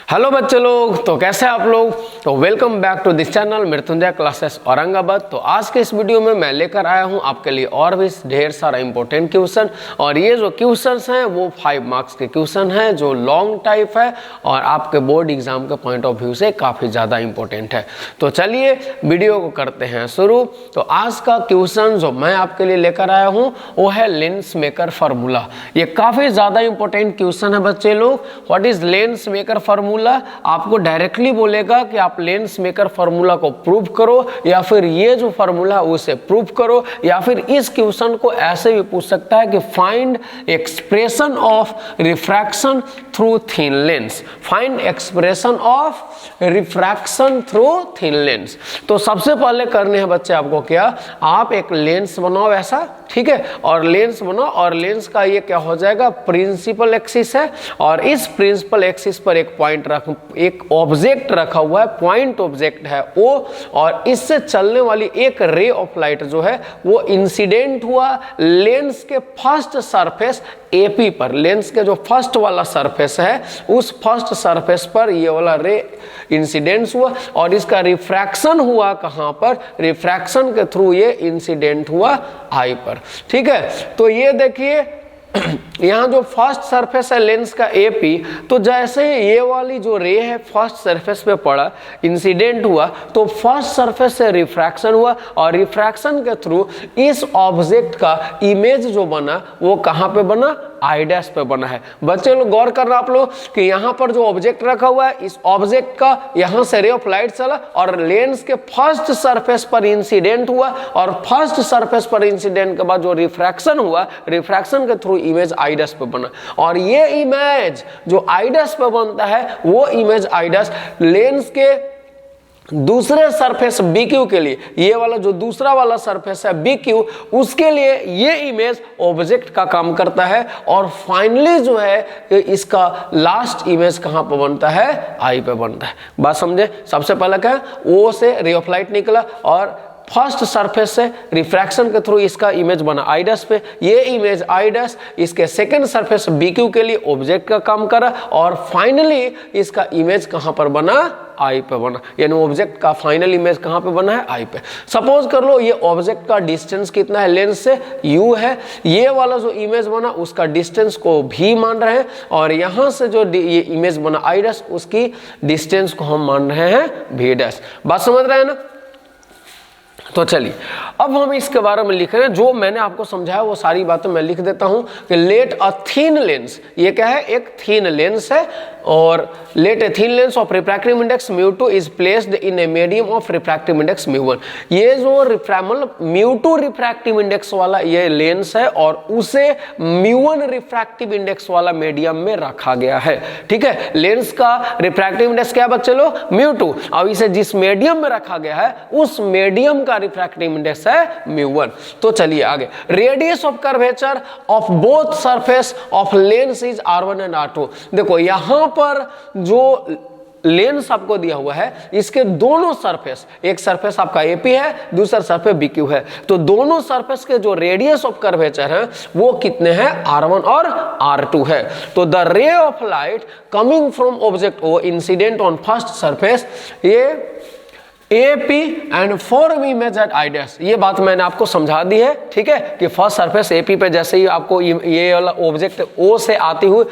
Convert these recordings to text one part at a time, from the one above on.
Hello बच्चे लोग, तो कैसे हैं आप लोग। तो welcome back to this channel Mrityunjay classes Aurangabad. तो आज के इस वीडियो में मैं लेकर आया हूं आपके लिए और भी ढेर सारा इंपॉर्टेंट क्वेश्चन। और ये जो क्वेश्चंस हैं वो 5 मार्क्स के क्वेश्चन हैं जो लॉन्ग टाइप है और आपके बोर्ड एग्जाम के पॉइंट ऑफ व्यू से काफ़ी ज़्यादा इंपॉर्टेंट है। तो चलिए वीडियो को करते हैं शुरू। तो आज का क्वेश्चन जो मैं आपके लिए लेकर आया हूँ वो है लेंस मेकर फार्मूला। ये काफ़ी ज़्यादा इंपॉर्टेंट क्वेश्चन है बच्चे लोग। What is lens maker formula? आपको डायरेक्टली बोलेगा कि आप लेंस मेकर फार्मूला को प्रूव करो या फिर ये जो फार्मूला उसे प्रूव करो, या फिर इस क्वेश्चन को ऐसे भी पूछ सकता है कि find expression of refraction through thin lens. Find expression of refraction through thin lens. तो सबसे पहले करने हैं बच्चे आपको क्या, आप एक लेंस बनाओ ऐसा, ठीक है, और लेंस बनाओ और लेंस का ये क्या हो जाएगा, प्रिंसिपल एक्सिस है। और इस प्रिंसिपल एक्सिस पर एक ऑब्जेक्ट रखा हुआ है, पॉइंट ऑब्जेक्ट है वो, और इससे चलने वाली एक रे ऑफ लाइट जो है वो इंसिडेंट हुआ लेंस के फर्स्ट सरफेस एपी पर। लेंस के जो फर्स्ट वाला सरफेस है उस फर्स्ट सरफेस पर ये वाला रे इंसिडेंस हुआ, और इसका रिफ्रैक्शन हुआ कहां पर, रिफ्रैक्शन के थ्रू ये इंसिडेंट हुआ आई पर। ठीक है, तो ये देखिए यहाँ जो फर्स्ट सरफेस है लेंस का एपी, तो जैसे ये वाली जो रे है फर्स्ट सरफेस पे पड़ा, इंसिडेंट हुआ, तो फर्स्ट सरफेस से रिफ्रैक्शन हुआ, और रिफ्रैक्शन के थ्रू इस ऑब्जेक्ट का इमेज जो बना वो कहाँ पे बना, आई डैश पे बना है। बच्चे लोग गौर करना आप लोग कि यहाँ पर जो ऑब्जेक्ट रखा हुआ है, इस ऑब्जेक्ट का यहाँ से रे ऑफ लाइट चला और लेंस के फर्स्ट सरफेस पर इंसिडेंट हुआ, और फर्स्ट सरफेस पर इंसिडेंट के बाद जो रिफ्रैक्शन हुआ, रिफ्रैक्शन के थ्रू इमेज आई डैश पे बना। और ये इमेज जो आई डैश पे बनता है वो इमेज आई डैश लेंस के दूसरे सरफेस BQ के लिए, ये वाला जो दूसरा वाला सरफेस है BQ, उसके लिए ये इमेज ऑब्जेक्ट का काम करता है। और फाइनली जो है इसका लास्ट इमेज कहां पर बनता है, आई पे बनता है। बात समझे। सबसे पहले क्या है, O से रे ऑफ लाइट निकला और फर्स्ट सरफेस से रिफ्रैक्शन के थ्रू इसका इमेज बना आई डैश पे। ये इमेज आई डैश इसके सेकंड सरफेस BQ के लिए ऑब्जेक्ट का काम करा, और फाइनली इसका इमेज कहां पर बना, आई पे बना। यानी ऑब्जेक्ट का फाइनल इमेज कहां पे बना है, आई पे। सपोज कर लो ये ऑब्जेक्ट का डिस्टेंस कितना है लेंस से, u है। ये वाला जो इमेज बना उसका डिस्टेंस को v मान रहे हैं, और यहां से जो ये इमेज बना आई डैश उसकी डिस्टेंस को हम मान रहे हैं v डैश। बात समझ रहे हैं ना। तो चलिए अब हम इसके बारे में लिख रहे हैं, जो मैंने आपको समझाया वो सारी बातें मैं लिख देता हूं कि लेट अ थिन लेंस, ये क्या है, एक थिन लेंस है, और let a thin lens of refractive index μ2 is placed in a medium of refractive index μ1। ये जो मतलब μ2 रिफ्रैक्टिव इंडेक्स वाला ये लेंस है और उसे μ1 रिफ्रैक्टिव इंडेक्स वाला मीडियम में रखा गया है। ठीक है, लेंस का रिफ्रैक्टिव इंडेक्स क्या है बच्चे लोग, μ2। अब इसे जिस मीडियम में रखा गया है उस मीडियम का रिफ्रैक्टिव इंडेक्स है μ1। तो चलिए आगे, radius of curvature of both surface of lens is r1 and r2। देखो यहां पर जो लेंस आपको दिया हुआ है इसके दोनों सरफेस, एक सरफेस आपका एपी है, दूसरा सरफेस BQ है, तो दोनों सरफेस के जो रेडियस ऑफ कर्वेचर है वो कितने हैं, r1 और r2 है। तो the ray of light coming from object O incident on first surface ये AP and form image at I dash. ये बात मैंने आपको समझा दी है, ठीक है, कि फर्स्ट सरफेस AP पे जैसे ही आपको ये वाला ऑब्जेक्ट O से आती हुई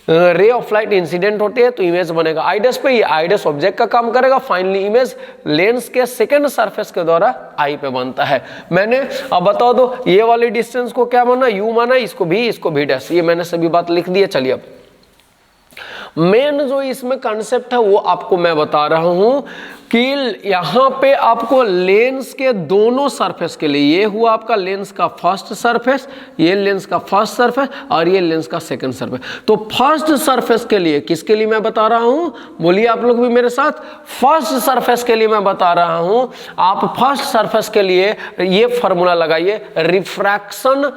रे ऑफ लाइट इंसिडेंट होती है तो इमेज बनेगा आई डैश पे, ये आई डैश ऑब्जेक्ट का काम करेगा, फाइनली इमेज लेंस के सेकंड सरफेस के द्वारा आई पे बनता है। मैंने अब बताओ दो ये वाली डिस्टेंस को क्या माना, u माना, इसको v डैश, ये मैंने सभी बात लिख दी है। चलिए अब मेन जो इसमें कंसेप्ट है वो आपको मैं बता रहा हूं कि यहां पे आपको लेंस के दोनों सरफेस के लिए, ये हुआ आपका लेंस का फर्स्ट सरफेस, ये लेंस का फर्स्ट सरफेस और ये लेंस का सेकंड सरफेस। तो फर्स्ट सरफेस के लिए किसके लिए मैं बता रहा हूं, बोलिए आप लोग भी मेरे साथ, फर्स्ट सरफेस के लिए मैं बता रहा हूं। आप फर्स्ट सरफेस के लिए ये फॉर्मूला लगाइए, रिफ्रैक्शन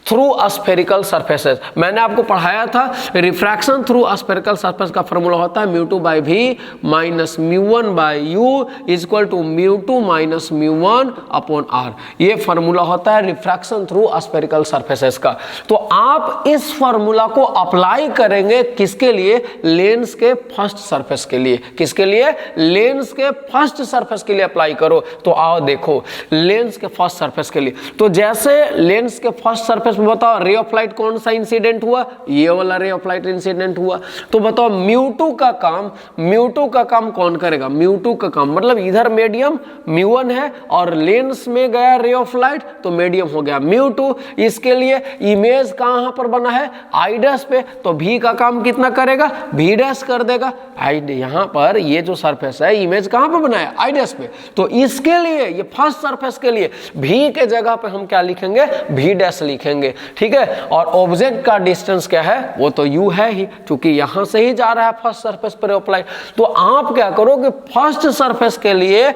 थ्रू स्फेरिकल सरफेसेस। मैंने आपको पढ़ाया था रिफ्रैक्शन थ्रू स्फेरिकल सरफेस का फॉर्मूला होता है μ2 by v minus μ1 by u equal to μ2 minus μ1 upon R. ये फॉर्मूला होता है रिफ्रैक्शन थ्रू स्फेरिकल सरफेसेस का। तो आप इस फॉर्मूला को अप्लाई करेंगे किसके लिए? लेंस के फर्स्ट सरफेस के लिए। किसके लिए? लेंस के फर्स्ट सरफेस के लिए अप्लाई करो। तो आओ देखो लेंस के फर्स्ट सरफेस के लिए। तो जैसे लेंस के फर्स्ट सरफेस में बताओ रे ऑफ लाइट कौन सा इंसिडेंट हुआ? ये वाला रे ऑफ लाइट इंसिडेंट हुआ। तो बताओ μ2 का काम कौन करेगा? μ2 का काम मतलब इधर मीडियम μ1 है और लेंस में गया रे ऑफ लाइट तो मीडियम हो गया μ2। इसके लिए इमेज कहां पर बना है? आई डैश पे। तो भी का काम कितना करेगा? भी डैश कर देगा। आई यहां पर ये जो सरफेस है इमेज कहां पर बना है? आई डैश पे। तो इसके लिए ये फर्स्ट सरफेस के लिए भी के जगह पे हम क्या लिखेंगे? भी डैश लिखेंगे। ठीक है। और ऑब्जेक्ट का डिस्टेंस क्या है? वो तो u है ही, क्योंकि यहां से ही जा रहा है फर्स्ट सरफेस पर अप्लाई। तो आप क्या करोगे? फर्स्ट सरफेस के लिए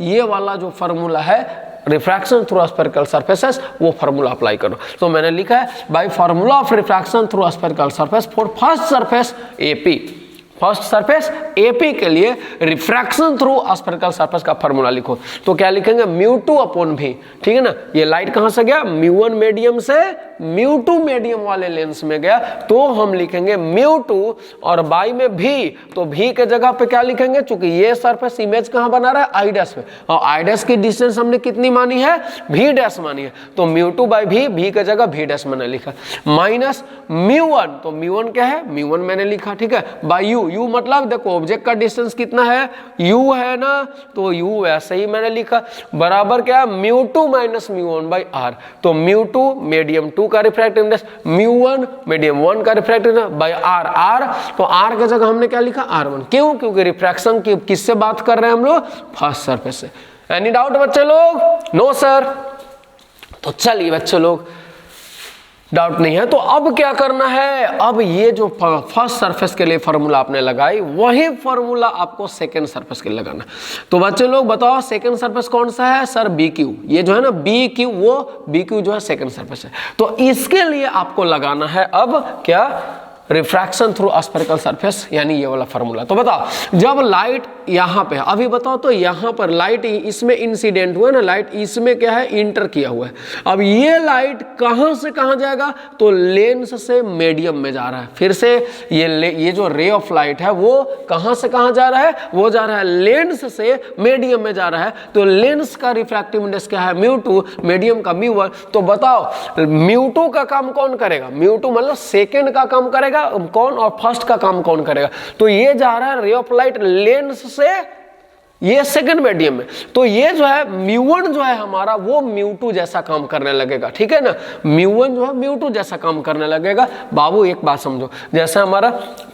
ये वाला जो फॉर्मूला है रिफ्रैक्शन थ्रू स्फेरिकल सरफेसेस वो फॉर्मूला अप्लाई करो। तो मैंने लिखा है by formula of refraction through spherical surface for first surface AP. First surface AP के लिए रिफ्रैक्शन थ्रू स्फेरिकल सरफेस का फॉर्मूला लिखो। तो क्या लिखेंगे? μ2 अपॉन भी। ठीक है ना। ये लाइट कहां से गया? μ1 मीडियम से μ2 मीडियम वाले लेंस में गया। तो हम लिखेंगे μ2 और बाई में भी। तो भी के जगह पे क्या लिखेंगे? चूंकि ये सरफेस इमेज कहां बना रहा है? आई डैश में। और आई डैश की डिस्टेंस हमने कितनी मानी है? भी डैश मानी है। तो μ2 बाई भी के जगह भी डैश मैंने लिखा माइनस μ1। तो μ1 क्या है? μ1 मैंने लिखा। ठीक है। बाई यू मतलब देखो ऑब्जेक्ट का डिस्टेंस कितना है? u है ना। तो u ऐसे ही मैंने लिखा बराबर क्या? μ2 माइनस μ1 बाई आर। तो μ2 मीडियम 2 का रिफ्रैक्टिव इंडेक्स, μ1 मीडियम 1 का रिफ्रैक्टिव इंडेक्स बाई आर। तो आर के जगह हमने क्या लिखा? r1। क्यों? क्योंकि रिफ्रैक्शन की किससे बात कर रहे हैं हम लोग? फर्स्ट सरफेस से। एनी डाउट बच्चे लोग? No sir. तो चलिए बच्चे लोग डाउट नहीं है। तो अब क्या करना है? अब ये जो फर्स्ट सरफेस के लिए फॉर्मूला आपने लगाई वही फॉर्मूला आपको सेकंड सरफेस के लिए लगाना। तो बच्चे लोग बताओ सेकंड सरफेस कौन सा है? Sir B Q. ये जो है ना बी क्यू, वो बी क्यू जो है सेकंड सरफेस है। तो इसके लिए आपको लगाना है अब क्या? रिफ्रैक्शन थ्रू स्फेरिकल सरफेस, यानी ये वाला फॉर्मूला। तो बताओ जब लाइट यहाँ पे, अभी बताओ तो यहाँ पर लाइट इसमें इंसिडेंट हुआ है ना, लाइट इसमें क्या है? इंटर किया हुआ है। अब ये लाइट कहाँ से कहाँ जाएगा? तो लेंस से मीडियम में जा रहा है। फिर से ये जो रे ऑफ लाइट है वो कहाँ से कहाँ जा रहा है? वो जा रहा है लेंस से मीडियम में जा रहा है। तो लेंस का रिफ्रैक्टिव इंडेक्स क्या है? μ2, मीडियम का μ1। तो बताओ μ2 का काम कौन करेगा? μ2 मतलब सेकेंड का काम करेगा कौन, और फर्स्ट का काम कौन करेगा? तो ये जा रहा है रे ऑफ लाइट लेंस से ये सेकंड मीडियम में। तो ये जो है μ1 जो है हमारा वो μ2 जैसा काम करने लगेगा। ठीक है ना। μ1 जो है μ2 जैसा काम करने लगेगा। बाबू एक बात समझो, जैसे हमारा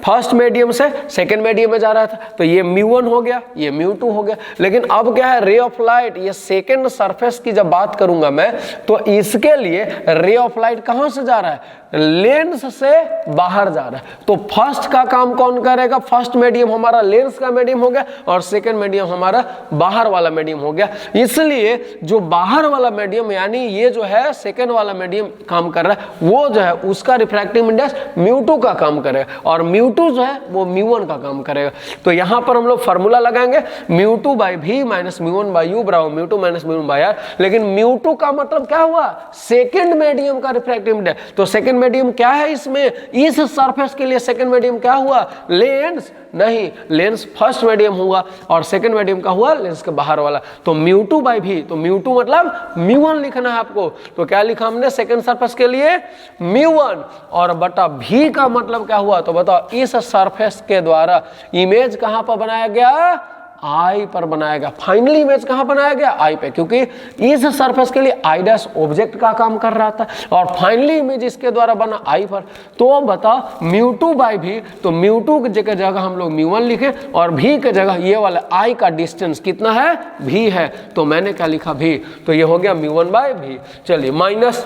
फर्स्ट मीडियम से सेकंड मीडियम में जा रहा था तो ये μ1 हो गया, ये μ2 हो गया। लेकिन अब क्या है? रे ऑफ लाइट ये सेकंड सरफेस की जब बात करूंगा मैं तो इसके लिए रे ऑफ लाइट कहां से जा रहा है? लेंस से बाहर जा रहा है। तो फर्स्ट का काम कौन करेगा? फर्स्ट मीडियम हमारा लेंस का मीडियम हो गया और सेकंड मीडियम हमारा बाहर वाला मीडियम हो गया। इसलिए जो बाहर वाला मीडियम यानी ये जो है सेकंड वाला मीडियम काम कर रहा है वो जो है उसका रिफ्रैक्टिव इंडेक्स μ2 का काम करेगा और μ2 जो है वो μ1 का काम करेगा। तो यहां पर हम लोग फॉर्मूला लगाएंगे μ2 by v minus μ1 by you बराबर μ2 माइनस μ1 बाई आर। लेकिन μ2 का मतलब क्या हुआ? सेकंड मीडियम का रिफ्रैक्टिव इंडेक्स। तो सेकंड मीडियम क्या है इसमें? इस सरफेस के लिए सेकंड मीडियम क्या हुआ? लेंस नहीं, लेंस फर्स्ट मीडियम हुआ और सेकंड मीडियम का हुआ लेंस के बाहर वाला। तो μ2 बाई भी, तो μ2 मतलब μ1 लिखना है आपको। तो क्या लिखा हमने सेकंड सरफेस के लिए? μ1 और बटा भी का मतलब क्या हुआ? तो बताओ इस सरफेस के द्वारा इमेज कहां पर बनाया गया? आई पर बनाया गया। फाइनली इमेज कहां बनाया गया? आई पे, क्योंकि इस सरफेस के लिए आई डैश ऑब्जेक्ट का काम कर रहा था और फाइनली इमेज इसके द्वारा बना आई पर। तो बताओ μ2 बाई भी, तो μ2 की जगह हम लोग μ1 लिखे और भी के जगह ये वाला आई का डिस्टेंस कितना है? भी है। तो मैंने क्या लिखा? भी। तो ये हो गया μ1 बाई भी। चलिए माइनस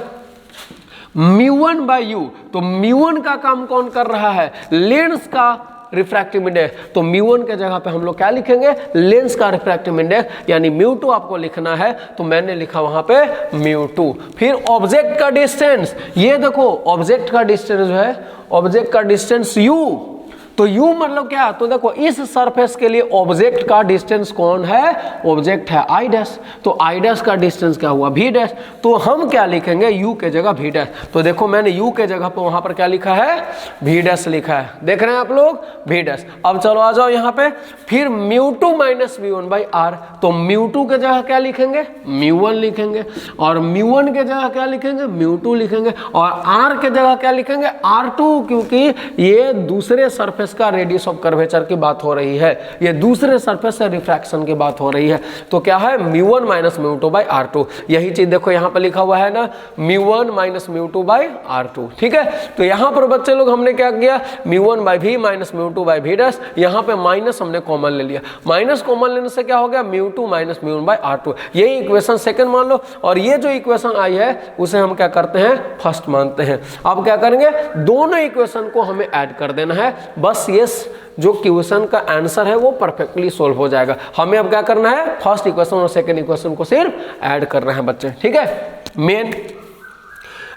μ1 बाई यू। तो μ1 का काम कौन कर रहा है? लेंस का रिफ्रैक्टिव इंडेक्स, तो म्यू1 के जगह पे हम लोग क्या लिखेंगे, लेंस का रिफ्रैक्टिव इंडेक्स, यानी म्यू2 आपको लिखना है, तो मैंने लिखा वहां पे म्यू2। फिर ऑब्जेक्ट का डिस्टेंस, ये देखो ऑब्जेक्ट का डिस्टेंस जो है, ऑब्जेक्ट का डिस्टेंस u, तो u मतलब क्या, तो देखो इस सरफेस के लिए ऑब्जेक्ट का डिस्टेंस कौन है, ऑब्जेक्ट है i डैश, तो i डैश का डिस्टेंस क्या हुआ, v डैश, तो हम क्या लिखेंगे, u के जगह v डैश, तो देखो मैंने u के जगह पे वहां पर क्या लिखा है, v डैश लिखा है, देख रहे हैं आप लोग, v डैश। अब चलो आ जाओ यहाँ पे, फिर म्यू2 माइनस म्यू1 बाई आर, तो म्यू2 के जगह क्या लिखेंगे, म्यू1 लिखेंगे, और म्यू1 के जगह क्या लिखेंगे, म्यू2 लिखेंगे, और r के जगह क्या लिखेंगे, r2, क्योंकि ये दूसरे सरफेस का रेडियस ऑफ कर्वेचर की बात हो रही है, ये दूसरे सरफेस से रिफ्रैक्शन की बात हो रही है, तो क्या है म्यू1 माइनस म्यू2 बाई आर2, यही चीज देखो यहाँ पे लिखा हुआ है ना, म्यू1 माइनस म्यू2 बाई आर2, ठीक है। तो यहाँ पर बच्चे लोग हमने क्या किया, म्यू1 बाई भी माइनस म्यू2 बाई भी डैश, यहाँ पे माइनस हमने कॉमन ले लिया, माइनस कॉमन लेने से क्या हो गया, म्यू2 माइनस म्यू1 बाई आर2, यही इक्वेशन सेकंड मान लो, और ये जो इक्वेशन आई है उसे हम क्या करते हैं, फर्स्ट मानते हैं। अब क्या करेंगे, दोनों इक्वेशन को हमें ऐड कर देना है, बस ये जो क्वेश्चन का आंसर है वो परफेक्टली सोल्व हो जाएगा। हमें अब क्या करना है, फर्स्ट इक्वेशन और सेकंड इक्वेशन को सिर्फ ऐड करना है बच्चे, ठीक है। मेन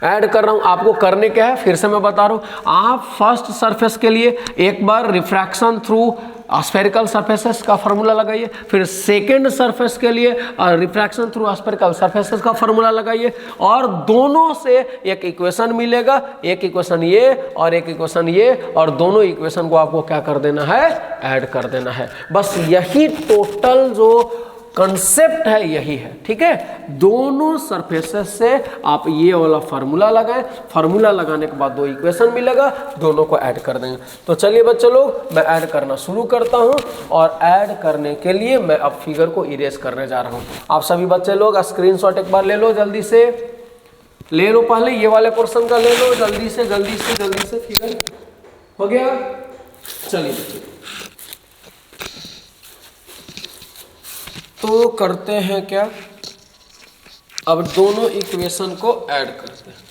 ऐड कर रहा हूं, आपको करने क्या है फिर से मैं बता रहा हूं, आप फर्स्ट सरफेस के लिए एक बार रिफ्रैक्शन थ्रू स्फेरिकल सरफेसेस का फार्मूला लगाइए, फिर सेकेंड सरफेस के लिए रिफ्रैक्शन थ्रू स्फेरिकल सरफेसेस का फार्मूला लगाइए, और दोनों से एक इक्वेशन मिलेगा, एक इक्वेशन ये और एक इक्वेशन ये, और दोनों इक्वेशन को आपको क्या कर देना है, ऐड कर देना है। बस यही टोटल जो कंसेप्ट है यही है, ठीक है। दोनों सरफेसेस से आप ये वाला फार्मूला लगाएं, फार्मूला लगाने के बाद दो इक्वेशन मिलेगा, दोनों को ऐड कर देंगे। तो चलिए बच्चे लोग मैं ऐड करना शुरू करता हूं, और ऐड करने के लिए मैं अब फिगर को इरेज करने जा रहा हूं। आप सभी बच्चे लोग स्क्रीनशॉट एक बार ले लो, जल्दी से ले लो, पहले ये वाले पोर्शन का ले लो, जल्दी से जल्दी से जल्दी से। फिगर हो गया, चलिए बच्चे तो करते हैं क्या, अब दोनों इक्वेशन को ऐड करते हैं।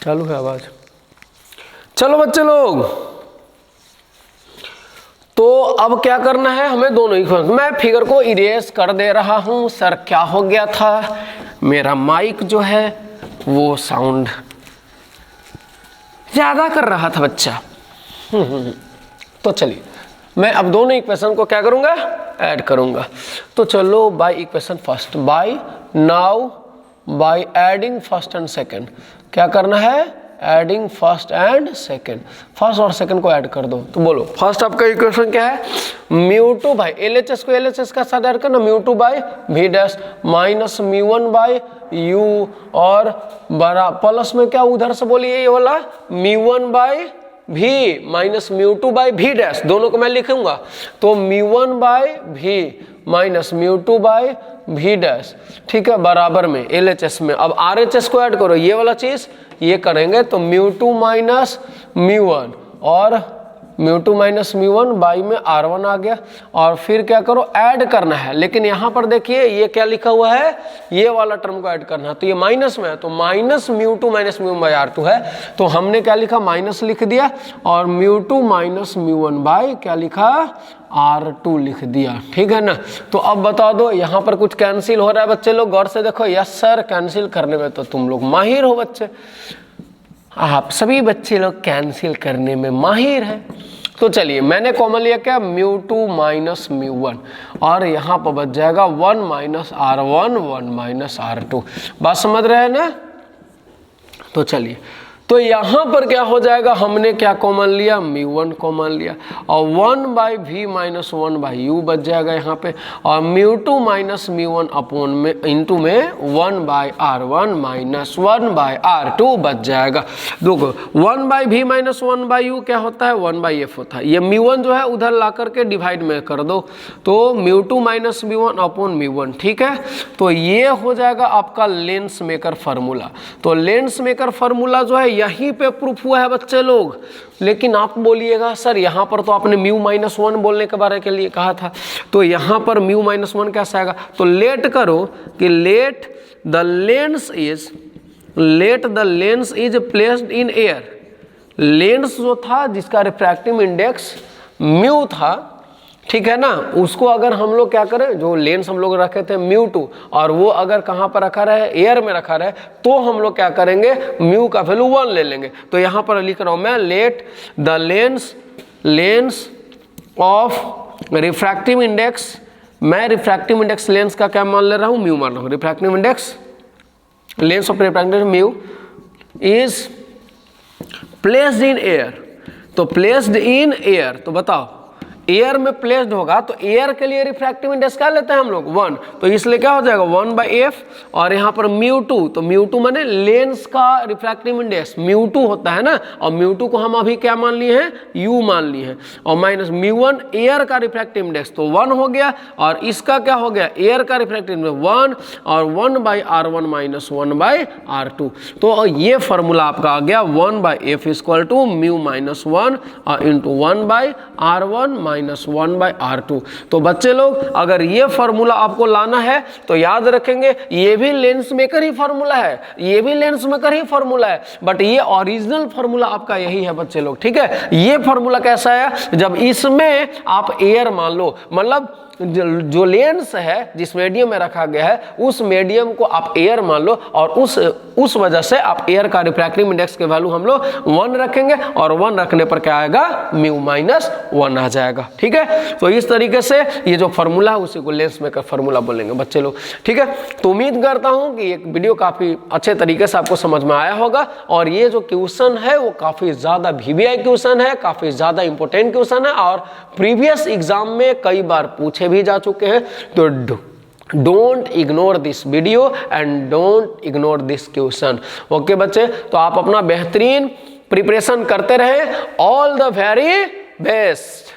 चालू है आवाज, चलो बच्चे लोग, तो अब क्या करना है हमें, दोनों इक्वेशन, मैं फिगर को इरेज कर दे रहा हूं। सर क्या हो गया था, मेरा माइक जो है वो साउंड ज्यादा कर रहा था बच्चा। तो चलिए मैं अब दोनों इक्वेशन को क्या करूंगा, ऐड करूंगा। तो चलो by equation first, by now by adding first and second, क्या करना है, adding first and second, first और सेकंड को ऐड कर दो। तो बोलो फर्स्ट आपका इक्वेशन क्या है, म्यू2 बाई एलएचएस को एलएचएस का साथ ऐड करना, mu two by v dash minus mu one by u, और बड़ा प्लस में क्या उधर से बोलिए ये वाला म्यू1 बाई भी माइनस म्यू2 बाई भी डैश, दोनों को मैं लिखूंगा, तो म्यू1 बाई भी माइनस म्यू2 बाई भी डैश, ठीक है, बराबर में एलएचएस में। अब आरएचएस को ऐड करो, ये वाला चीज ये करेंगे, तो म्यू2 माइनस म्यू1 और म्यू2 माइनस म्यू1 बाई में r1 आ गया, और फिर क्या करो, ऐड करना है। लेकिन यहाँ पर देखिए ये क्या लिखा हुआ है, ये वाला टर्म को ऐड करना है, तो ये माइनस में है, तो minus म्यू2 minus mu one by r2 है, तो हमने क्या लिखा, माइनस लिख दिया, और म्यू2 माइनस म्यू1 बाई क्या लिखा, r2 लिख दिया, ठीक है ना। तो अब बता दो यहाँ पर कुछ कैंसिल हो रहा है बच्चे लोग, गौर से देखो। यस सर, कैंसिल करने में तो तुम लोग माहिर हो बच्चे, आप सभी बच्चे लोग कैंसिल करने में माहिर हैं। तो चलिए मैंने कॉमन लिया क्या, म्यू2 माइनस म्यू1, और यहाँ पर बच जाएगा 1 माइनस r1 1 माइनस r2, बात समझ रहे हैं ना। तो चलिए तो यहाँ पर क्या हो जाएगा, हमने क्या कॉमन लिया, μ1 कॉमन लिया और 1/v-1/u बच जाएगा यहाँ पे, और μ2 माइनस μ1 अपॉन में इंटू में 1/r1 माइनस 1/r2 बच जाएगा। देखो 1/v-1/u क्या होता है, 1/f होता है। ये μ1 जो है उधर ला करके डिवाइड में कर दो, तो μ2 माइनस μ1 अपॉन μ1, ठीक है। तो ये हो जाएगा आपका लेंस मेकर फार्मूला। तो लेंस मेकर फार्मूला जो है यहीं पे प्रूफ हुआ है बच्चे लोग। लेकिन आप बोलिएगा सर यहाँ पर तो आपने μ-1 बोलने के बारे के लिए कहा था, तो यहाँ पर μ-1 कैसा आएगा, तो लेट करो कि let the lens is placed in air. Lens जो था जिसका रिफ्रैक्टिव इंडेक्स म्यू था, ठीक है ना, उसको अगर हम लोग क्या करें, जो लेंस हम लोग रखे थे μ2 और वो अगर कहाँ पर रखा रहे, एयर में रखा रहे, तो हम लोग क्या करेंगे, म्यू का वैल्यू 1 ले लेंगे। तो यहाँ पर लिख रहा हूँ मैं, let the lens of refractive index, मैं रिफ्रैक्टिव इंडेक्स लेंस का क्या मान ले रहा हूँ, म्यू मान रहा हूँ। Refractive index lens of refractive mu is placed in air. तो प्लेस्ड इन एयर, तो बताओ एयर में प्लेस्ड होगा तो एयर के लिए रिफ्रैक्टिव इंडेक्स क्या लेते हैं हम लोग, 1, तो इसलिए क्या हो जाएगा 1/f, और यहाँ पर μ2, तो μ2 माने लेंस का रिफ्रैक्टिव इंडेक्स μ2 होता है ना, और μ2 को हम अभी क्या मान लिए हैं, u मान लिए हैं, और माइनस μ1 एयर का रिफ्रैक्टिव इंडेक्स तो 1 हो गया, और इसका क्या हो गया, एयर का रिफ्रैक्टिव इंडेक्स 1, और 1/r1 माइनस 1/r2। तो ये फॉर्मूला आपका आ गया 1/f equal to μ-1 into 1/r1 minus 1/r2। तो बच्चे लोग अगर ये फॉर्मूला आपको लाना है तो याद रखेंगे ये भी लेंस मेकर ही फॉर्मूला है, ये भी लेंस मेकर ही फॉर्मूला है, बट ये ओरिजिनल फॉर्मूला आपका यही है बच्चे लोग, ठीक है। ये फॉर्मूला कैसा है, जब इसमें आप एयर मान लो, मतलब जो लेंस है जिस मीडियम में रखा गया है उस मीडियम को आप एयर मान लो, और उस वजह से आप एयर का रिफ्रैक्टिव इंडेक्स के वैल्यू हम लोग 1 रखेंगे, और 1 रखने पर क्या आएगा, μ-1 आ जाएगा, ठीक है। तो इस तरीके से ये जो फार्मूला है उसी को लेंस मेकर फार्मूला बोलेंगे बच्चे लोग, ठीक है। तो उम्मीद करता हूं कि ये वीडियो काफी अच्छे तरीके से आपको समझ में आया होगा, और ये जो क्वेश्चन है वो काफी ज्यादा VVI क्वेश्चन है, काफी ज्यादा इंपॉर्टेंट क्वेश्चन है, और प्रीवियस एग्जाम में कई बार पूछे भी जा चुके हैं। तो don't ignore this video and don't ignore this question, okay बच्चे। तो आप अपना बेहतरीन प्रिपरेशन करते रहे, ऑल द वेरी बेस्ट।